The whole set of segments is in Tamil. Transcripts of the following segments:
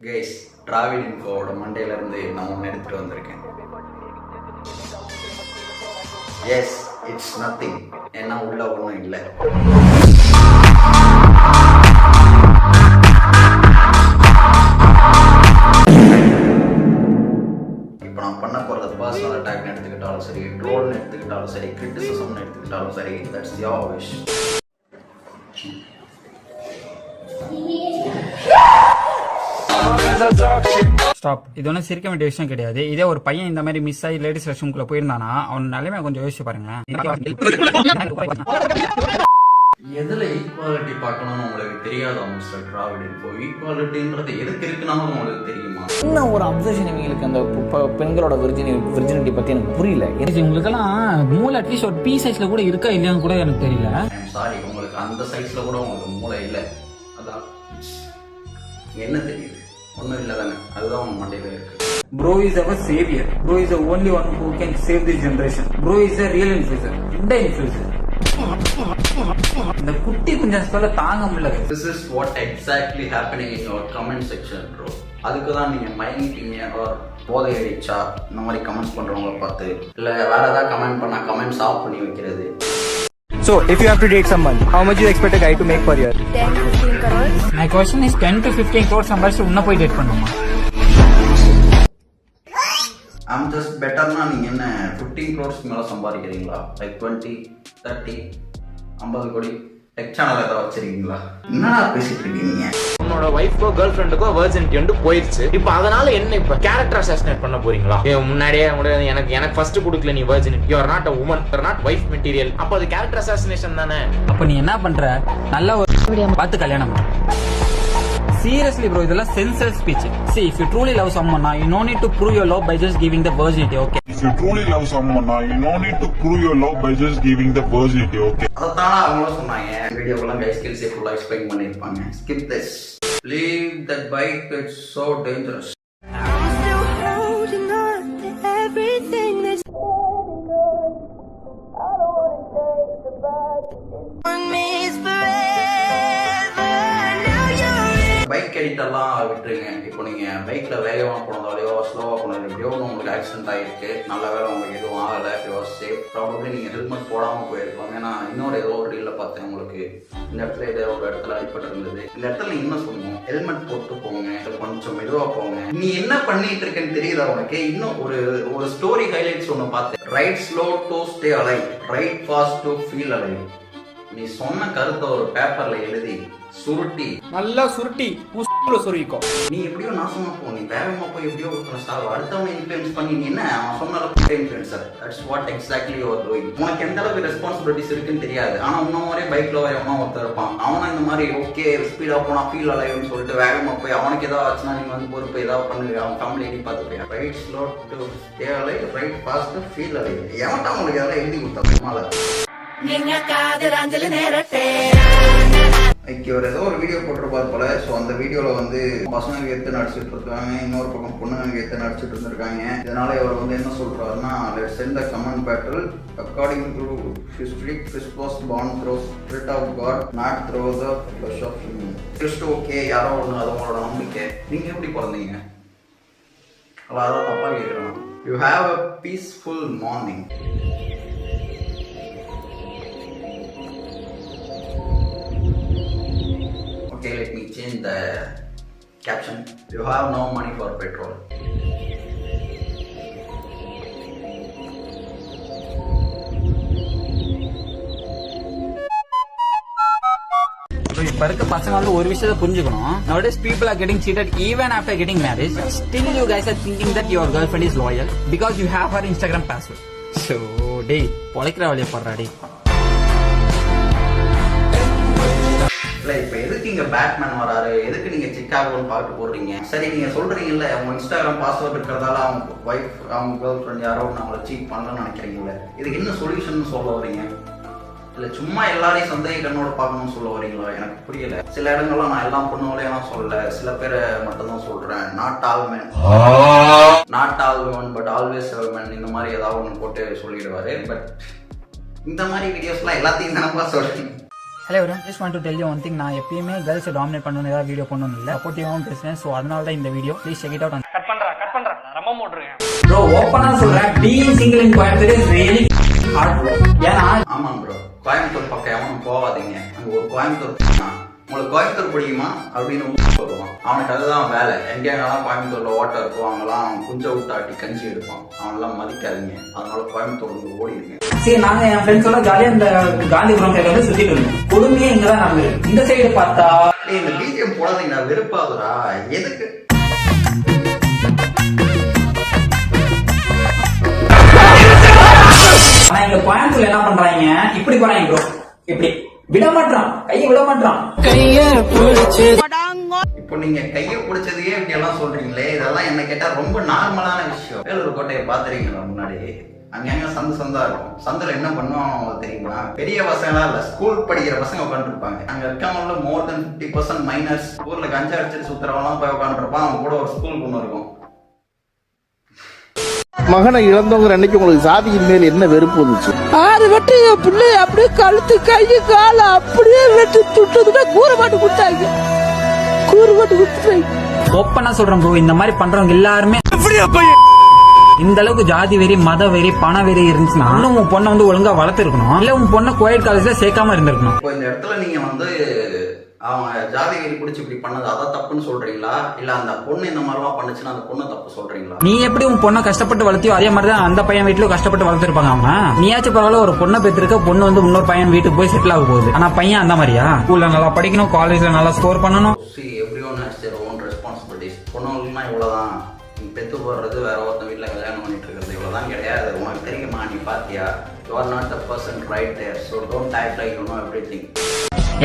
கைஸ், டிராவல் இன்ஃபோவோட மண்டேலேருந்து நான் ஒன்று எடுத்துகிட்டு வந்திருக்கேன். Yes, it's nothing. ஏன்னா உள்ள ஒன்றும் இல்லை. இப்போ நான் பண்ண போகிறது பர்சனல் அட்டாக்னு எடுத்துக்கிட்டாலும் சரி, ட்ரோல்னு எடுத்துக்கிட்டாலும் சரி, கிரிட்டிசிசம்னு எடுத்துக்கிட்டாலும் சரி, தட்ஸ் யோர் விஷ். ஸ்டாப். இது ஒன்றும் சிரிக்க வேண்டிய விஷயம் கிடையாது. இதே ஒரு பையன் இந்த மாதிரி மிஸ் ஆகி லேடிஸ் ரெஸ்ட்ரூம்குள்ள போயிருந்தானா அவன் நிலைமை கொஞ்சம் யோசிச்சு பாருங்க. எதுல ஈக்குவாலிட்டி பார்க்கணும்னு உங்களுக்கு தெரியாதா மிஸ்டர் டிராவிட்? இப்போ ஈக்குவாலிட்டின்றது எதுக்கு இருக்குன்னு உங்களுக்கு தெரியுமா? என்ன ஒரு அப்சர்வேஷன் இவங்களுக்கு அந்த பெண்களோட விர்ஜினிட்டி பத்தி எனக்கு புரியல. உங்களுக்கெல்லாம் மூளை அட்லீஸ்ட் ஒரு பீ சைஸ்ல கூட இருக்கா இல்லையான்னு கூட எனக்கு தெரியல. சாரி, உங்களுக்கு அந்த சைஸ்ல கூட உங்களுக்கு மூளை இல்லை. அதான் என்ன தெரியுது? ஒன்றும் இல்லை தானே? அதுதான் உங்க மண்டையில இருக்கு. Bro is our savior. Bro is the only one who can save this generation. Bro is a real influencer. இந்த influencer. இந்த குட்டி கொஞ்சம் சொல்ல தாங்க முடியல. This is what exactly happening in your comment section, bro. அதுக்கு தான் நீங்க மயங்கிட்டீங்க or போதை அடிச்சா இந்த மாதிரி கமெண்ட்ஸ் பண்றவங்கள பார்த்து, இல்ல வேற ஏதாவது கமெண்ட் பண்ணா கமெண்ட்ஸ் ஆஃப் பண்ணி வைக்கிறது. So, if you have to date someone, how much you expect a guy to make per year? 10-15 crores. My question is 10 to 15 crores சம்பாதிச்சு உன்ன போய் டேட் பண்ணுமா? I'm just betterனா நீங்க என்ன 15 crores மேல சம்பாதிக்கிறீங்களா? லைக் 20, 30, 50 கோடி டெக் சேனல் ஏதாவது வச்சிருக்கீங்களா? என்னடா பேசிட்டு இருக்கீங்க? உன்னோட வைஃப்க்கோ கேர்ள் ஃப்ரெண்டுக்கோ வெர்ஜினிட்டி வந்து போயிருச்சு. இப்போ அதனால என்ன இப்ப கேரக்டர் அசாசினேட் பண்ண போறீங்களா? முன்னாடியே எனக்கு ஃபர்ஸ்ட் கொடுக்கல நீ virginity. You are not a woman, you are not wife material. அப்ப அது கேரக்டர் அசாசினேஷன் தானே. அப்ப நீ என்ன பண்ற? நல்ல ஒரு பார்த்து கல்யாணம் பண்ணு. Seriously bro, இதெல்லாம் senseless speech. See, if you truly love someone, you no need to prove your love by just giving the virginity, okay? If you truly love someone, you no need to prove your love by just giving the virginity, okay? அதத்தான அவங்களும் சொன்னாங்க. வீடியோக்குள்ள கை ஸ்கில்ஸ் ஃபுல்லா எக்ஸ்பிளைன் பண்ணிருப்பாங்க. Skip this. Leave that bike, it's so dangerous. I'm still holding on to everything that's I don't wanna take the back. On me is forever. Now you're bike எடிட்டெல்லாம் விட்டுருங்க. இப்போ நீங்க பைக்ல வேகமா போனதாலேயோ ஸ்லோவா போனதாலேயோ உங்களுக்கு ஆக்சிடென்ட் ஆயிருக்கு. நல்ல வேலை உங்களுக்கு எதுவும் ஆகலை. You are safe. ப்ராபப்ளி நீங்க ஹெல்மெட் போடாம போயிருப்பாங்க. ஏன்னா இன்னொரு ஏதோ ஒரு ரீல்ல பார்த்தேன், உங்களுக்கு இந்த இடத்துல ஏதோ ஒரு இடத்துல அடிப்பட்டு இருந்தது. இந்த இடத்துல நீங்க என்ன சொல்லணும்? ஹெல்மெட் போட்டு போங்க, கொஞ்சம் மெதுவா போங்க. நீ என்ன பண்ணிட்டு இருக்கேன்னு தெரியுதா உனக்கு? இன்னும் ஒரு ஸ்டோரி ஹைலைட்ஸ் ஒன்று பார்த்தேன். Right slow to stay alive, right fast to feel alive. நீ சொன்ன கருத்தை ஒரு பேப்பர்ல எழுதி சுருட்டி நல்லா சுருட்டி சொருவிக்கோ. நீ எப்படியோ நாசமா போ. நீ வேகமா போய் எப்படியோ அடுத்தவனை இன்ஃப்ளூயன்ஸ் பண்ணி நீ என்ன அவன் சொன்ன influencer. That's what exactly you are doing. உனக்கு எந்த அளவுக்கு ரெஸ்பான்சிபிலிட்டிஸ் இருக்குன்னு தெரியாது. ஆனா இன்னும் மாதிரி பைக்ல வரவனா ஒருத்தர் இருப்பான். அவனா இந்த மாதிரி ஓகே ஸ்பீடா போனா ஃபீல் அலைவ்னு சொல்லிட்டு வேகமா போய் அவனுக்கு ஏதாவது ஆச்சுன்னா நீங்க வந்து பொறுப்பு ஏதாவது பண்ணுங்க. அவன் ஃபேமிலி எடி பார்த்து போய் right slow to stay alive, right fast to feel alive. எவன்டா உங்களுக்கு அதெல்லாம் எழுதி கொடுத்தா? இவர் ஏதோ ஒரு வீடியோ போட்டிருப்பாரு போல. ஸோ அந்த வீடியோவில் வந்து பசங்க எடுத்து நடிச்சுட்டு இருக்காங்க, இன்னொரு பக்கம் பொண்ணுங்க எடுத்து நடிச்சுட்டு இருந்திருக்காங்க. இதனால இவர் வந்து என்ன சொல்றாருன்னா, let's send the comment battle. According to history, Christ was born through spirit of God, not through the flesh of human. Christ okay, யாரோ ஒன்று, அது உங்களோட நம்பிக்கை. நீங்க எப்படி பிறந்தீங்க? அதான் தப்பா கேட்குறேன். You have a peaceful morning. Okay, let me change the caption. You have no money for petrol. இப்ப இருக்க பசங்க வந்து ஒரு விஷயத்தை புரிஞ்சுக்கணும். Nowadays people are getting cheated even after getting married. Still you guys are thinking that your girlfriend is loyal because you have her Instagram password. So டேய் பொழைக்கிற வழியை படுறாடி. இல்லை, இப்போ எதுக்கு இங்கே பேட்மேன் வராரு? எதுக்கு நீங்கள் சிக்காகோன்னு பார்த்து போடுறீங்க? சரி, நீங்கள் சொல்கிறீங்கல்ல அவங்க இன்ஸ்டாகிராம் பாஸ்வேர்ட் இருக்கிறதால அவங்க ஒய்ஃப், அவங்க கேர்ள் ஃப்ரெண்ட் யாரோ அவங்கள சீட் பண்ணலன்னு நினைக்கிறீங்களே. இதுக்கு என்ன சொல்யூஷன் சொல்ல வரீங்க? இல்லை சும்மா எல்லாரையும் சந்தேக கண்ணோட பார்க்கணும்னு சொல்ல வரீங்களா? எனக்கு புரியல. சில இடங்கள்லாம் நான் எல்லாம் பொண்ணுகளையெல்லாம் சொல்லலை, சில பேரை மட்டும்தான் சொல்கிறேன். Not all men, not all women but always men, இந்த மாதிரி ஏதாவது ஒன்று போட்டு சொல்லிடுவாரு. பட் இந்த மாதிரி வீடியோஸ்லாம் எல்லாத்தையும் தானப்பா சொல்கிறீங்க. Hello everyone, just want to tell you one thing. நான் எப்பயுமே கேர்ள்ஸை டாமினேட் பண்ணணும் ஏதாவது வீடியோ பண்ணணும் இல்லை, சப்போர்ட்டிவாகவும் பேசுறேன். ஸோ அதனால தான் இந்த video. Please check it out. Cut பண்றேன் ரொம்ப மூடுறேன் ப்ரோ. ஓப்பனா சொல்றேன், being single in Coimbatore is really heart bro. ஏன்னா ஆமாம் ப்ரோ, கோயம்புத்தூர் பக்கம் எவனும் போகாதீங்க. அங்கே ஒரு கோயம்புத்தூர் உங்களுக்கு கோயம்புத்தூர் பிடிக்குமா அப்படின்னு சொல்லுவான். அவனுக்கு அதுதான் வேலை. எங்கெங்கெல்லாம் கோயம்புத்தூர்ல ஓட்டம் இருக்கும் அவங்கெல்லாம் குஞ்ச விட்டாட்டி கஞ்சி எடுப்பான். அவனெல்லாம் மதிக்காதீங்க. அதனால கோயம்புத்தூர் ஓடிடுங்க. சரி, நாங்க என் ஃப்ரெண்ட்ஸோட ஜாலியா இந்த காந்திபுரம் சைடுல வந்து சுத்திட்டு இருந்தோம். கொடுமையே இங்கதான் நடந்தது. இந்த சைடு பார்த்தா இந்த பிஜிஎம் போடாதீங்கடா, வெறுப்பாதுடா. எதுக்கு ஆனா இங்க கோயம்புத்தூர்ல என்ன பண்றாங்க, இப்படி போறாங்க ப்ரோ. இப்படி விட மாட்டான், கையை விட மாட்டான். இப்போ நீங்க கையை பிடிச்சதையே இப்படி எல்லாம் சொல்றீங்களே, இதெல்லாம் என்ன கேட்டா ரொம்ப நார்மலான விஷயம். வேலூர் கோட்டையை பாத்துறீங்களா? முன்னாடி அங்கங்க சந்தா இருக்கும். சந்தில என்ன பண்ணுவாங்க தெரியுமா? பெரிய பசங்களா இல்ல, ஸ்கூல் படிக்கிற பசங்க உட்காந்துருப்பாங்க. அங்க இருக்கவங்கள மோர் தென் 50% மைனர்ஸ். ஊர்ல கஞ்சா அடிச்சு சுத்துறவெல்லாம் போய் உட்காந்துருப்பான். அவங்க கூட ஒரு ஸ்கூல் ஒண்ணு இருக்கும். மகனை இழந்தவங்க அன்னைக்கு உங்களுக்கு சாதியின் மேல் என்ன வெறுப்பு வந்துச்சு? 6 வெட்டு என் பிள்ளை அப்படியே கழுத்து கையை காலை அப்படியே வெட்டி துட்டதுன்னா கூற மாட்டு கொடுத்தாங்க. ஓப்பனா சொல்றேன் ப்ரோ, இந்த மாதிரி பண்றவங்க எல்லாருமே இந்த அளவுக்கு ஜாதி வெறி, மத வெறி, பண வெறி இருந்துச்சுன்னா உன் பொண்ணை வந்து ஒழுங்கா வளர்த்து இருக்கணும். இல்ல உன் பொண்ணை கோயட் காலேஜ்ல சேர்க்காம இருந்திருக்கணும். இப்போ இந்த இடத்துல நீங்க வந்து அவங்க ஜாதி வெறி பிடிச்சி இப்படி பண்ணது அதான் தப்புன்னு சொல்றீங்களா, இல்ல அந்த பொண்ணு இந்த மாதிரிலாம் பண்ணுச்சுன்னா அந்த பொண்ணு தப்பு சொல்றீங்களா? நீ எப்படி உன் பொண்ணை கஷ்டப்பட்டு வளர்த்தியோ அதே மாதிரிதான் அந்த பையன் வீட்டுல கஷ்டப்பட்டு வளர்த்திருப்பாங்க. அவன் நீயாச்சும் பரவாயில்ல, ஒரு பொண்ணை பெற்றிருக்க, பொண்ணு வந்து இன்னொரு பையன் வீட்டுக்கு போய் செட்டில் ஆக போகுது. ஆனா பையன் அந்த மாதிரியா? ஸ்கூல்ல நல்லா படிக்கணும், காலேஜ்ல நல்லா ஸ்கோர் பண்ணணும். Everyone has their own responsibilities. பொண்ணுங்களுக்குனா இவ்வளவுதான். நீ பெத்து போடுறது, வேற ஒருத்தன் வீட்டுல கல்யாணம் பண்ணிட்டு இருக்கிறது, இவ்வளவுதான் கிடையாது. உனக்கு தெரியுமா? நீ பாத்தியா? You are not the person right there, so don't act like you know everything.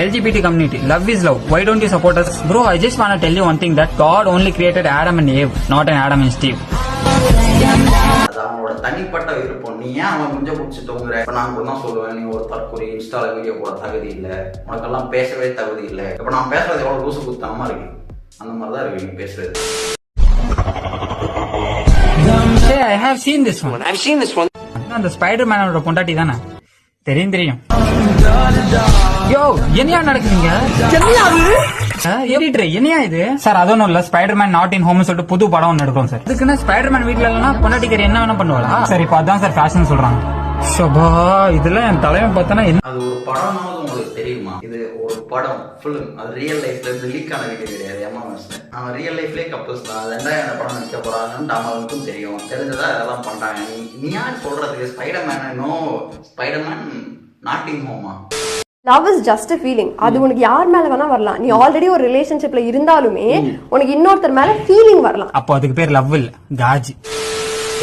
LGBT community, love is love. Why don't you support us? Bro, I just want to tell you one thing, that God only created Adam and Eve, not an Adam and Steve. அது அவனோட தனிப்பட்ட விருப்பம். நீ ஏன் அவன் குஞ்ச பிடிச்சி தொங்குற? இப்ப நான் கூட தான் சொல்லுவேன், நீ ஒரு தற்கொலை இன்ஸ்டால வீடியோ போட தகுதி இல்ல, உனக்கெல்லாம் பேசவே தகுதி இல்ல. இப்ப நான் பேசுறது எவ்வளவு லூசு குத்தனமா இருக்கு, அந்த மாதிரிதான் இருக்கு நீ பேசுறது. Hey, I have seen this one. அந்த ஸ்பைடர்மேனோட பொண்டாட்டி தானே? தெரியும். யோ, என்னையா நடக்குறீங்க? என்னையா இது சார்? அது ஒன்றும் இல்ல, ஸ்பைடர்மேன் நாட் இன் ஹோம்னு சொல்லிட்டு புது படம் ஒன்று எடுக்கிறோம் சார். இதுக்குன்னு ஸ்பைடர்மேன் வீட்டுல இல்லைன்னா பொண்டாட்டிக்காரி என்ன வேணா பண்ணுவாளா? சரி, இப்ப அதான் சார் ஃபேஷன் சொல்றாங்க. ஷபா, இதெல்லாம் என் தலைவன் பார்த்தனா அது ஒரு படமாவது உங்களுக்கு தெரியுமா? இது ஒரு படம், ஃபிலிம். அது ரியல் லைஃப்ல இருந்து லீக் ஆன வீடியோ கிடையாது. அவன் ரியல் லைஃப்லேயே கப்பல்ஸ் தான். அது அந்த படம் நடிக்க போறாங்கன்னு அவங்களுக்கும் தெரியும். தெரிஞ்சதா இதெல்லாம் பண்றாங்க. நீ யார் சொல்றதுக்கு? ஸ்பைடர்மேன் நாட் இன் ஹோமா? Love is just a feeling. அது உனக்கு யார் மேல வேணா வரலாம். நீ ஆல்ரெடி ஒரு ரிலேஷன்ஷிப்ல இருந்தாலுமே உனக்கு இன்னொருத்தர் மேல ஃபீலிங் வரலாம். அப்போ அதுக்கு பேர் லவ் இல்ல, காஜி.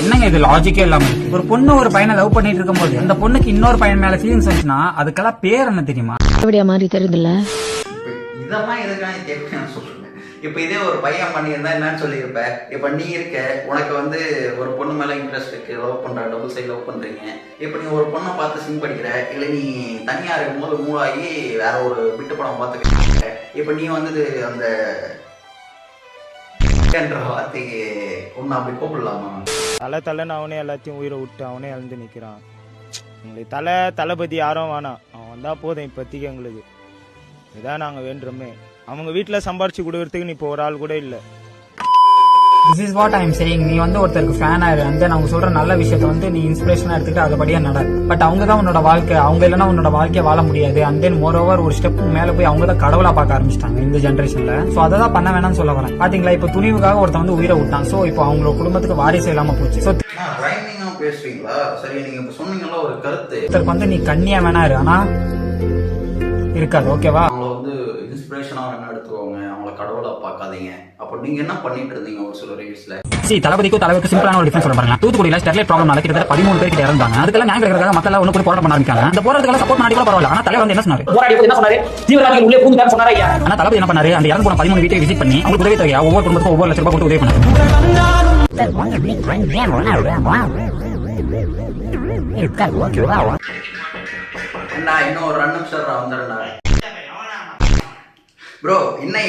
என்னங்க இது லாஜிக்கே இல்லாம இருக்கு? ஒரு பொண்ணு ஒரு பையனை லவ் பண்ணிட்டு இருக்கும் போது அந்த பொண்ணுக்கு இன்னொரு பையன் மேல ஃபீலிங்ஸ் வந்துச்சுன்னா அதுக்கெல்லாம் பேர் என்ன தெரியுமா? அப்படியே மாதிரி தெரியுதுல்ல. இதெல்லாம் எதுக்காக கேட்க சொல்றேன். இப்ப இதே ஒரு பையன் பண்ணியிருந்தா என்னன்னு சொல்லியிருப்ப. இப்ப நீ இருக்க, உனக்கு வந்து ஒரு பொண்ணு மேல இன்ட்ரெஸ்ட் இருக்கு, லவ் பண்ற, டபுள் சைட் லவ் பண்றீங்க. இப்ப நீ ஒரு பொண்ணை பார்த்து சிங் படிக்கிற, இல்ல நீ தனியா இருக்கும்போது மூவாகி வேற ஒரு விட்டு படம் பார்த்துக்க. இப்ப நீ வந்து அந்த வார்த்தைக்கு ஒன்னு அப்படி கூப்பிடலாமா? தலைன்னு அவனே எல்லாத்தையும் உயிரை விட்டு அவனே இழந்து நிற்கிறான். எங்களுக்கு தளபதி யாரும் வேணாம், அவன் தான் போதும் இப்போதைக்கு எங்களுக்கு. இதான் நாங்கள் வேண்டுறோமே. அவங்க வீட்டில் சம்பாரிச்சு கொடுக்கறதுக்கு நீ இப்போ ஒரு ஆள் கூட இல்லை. This is what I am saying. நீ வந்து ஒருத்தருக்கு ஃபேன் ஆயிரு, அந்த அவங்க சொல்ற நல்ல விஷயத்த வந்து நீ இன்ஸ்பிரேஷனா எடுத்துட்டு அதுபடியா நட. பட் அவங்க தான் உன்னோட வாழ்க்கை, அவங்க இல்லைன்னா உன்னோட வாழ்க்கையை வாழ முடியாது. அண்ட் தென் மோர் ஓவர் ஒரு ஸ்டெப் மேல போய் அவங்க தான் கடவுளா பார்க்க ஆரம்பிச்சிட்டாங்க இந்த ஜென்ரேஷன்ல. சோ அதை தான் பண்ண வேணாம்னு சொல்ல வரேன். பாத்தீங்களா, இப்ப துணிவுக்காக ஒருத்தன் வந்து உயிரை விட்டான். சோ இப்போ அவங்களோட குடும்பத்துக்கு வாரிசு இல்லாம போச்சு. சோ பேசுவீங்களா? சரி, நீங்க இப்ப சொன்னீங்கல்ல ஒரு கருத்து, ஒருத்தருக்கு வந்து நீ கண்ணியா வேணா இரு, ஆனா இருக்காது. ஓகேவா? அவங்கள வந்து இன்ஸ்பிரேஷனா என்ன எடுத்துக்கோங்க, அவங்கள கடவுளா பார்க்காதீங்க. அப்ப நீங்க என்ன பண்ணிட்டு இருந்தீங்க ஒரு சில ரிவ்யூஸ்ல? தளபதிக்கும் தலைவருக்கு சிம்பிளான ஒரு டிஃபரன்ஸ் சொல்ல பாருங்க. தூத்துக்குடியில ஸ்டெர்லைட் ப்ராப்ளம் கிட்டத்தட்ட 13 பேர் கிட்ட இறந்தாங்க. அதுக்கெல்லாம் ஞாபகம் இருக்கிறதுக்காக மக்கள் ஒண்ணு கூட போராட்டம் பண்ண ஆரம்பிச்சாங்க. அந்த போராட்டத்துக்கு சப்போர்ட் பண்ணி கூட பரவாயில்ல. ஆனா தலைவர் வந்து என்ன சொன்னாரு? என்ன சொன்னாரு? தீவிரவாதிகள் உள்ளே பூந்து சொன்னாரா? ஆனா தளபதி என்ன பண்ணாரு? அந்த இறந்து போன 13 வீட்டை விசிட் பண்ணி அவங்களுக்கு உதவி தொகையா ஒவ்வொரு குடும்பத்துக்கும் ஒவ்வொரு லட்சம் ரூபாய் கொடுத்து உதவி பண்ணாரு. இன்னும் ஒரு 2 நிமிஷம் வந்துடுறா ப்ரோ. இன்னும்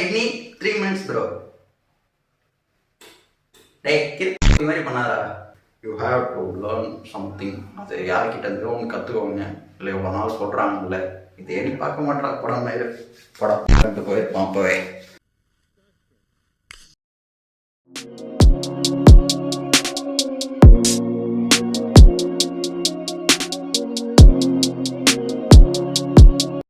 3 minutes ப்ரோ. இது மாதிரி பண்ணாதா? You have to learn something. அது யார்கிட்ட இருந்து ஒன்று கற்றுக்கோங்க. இல்லை இவ்வளோ நாள் சொல்கிறாங்கல்ல, தேடி பார்க்க மாட்டான் படம் படம் போயிருப்பான் அப்பவே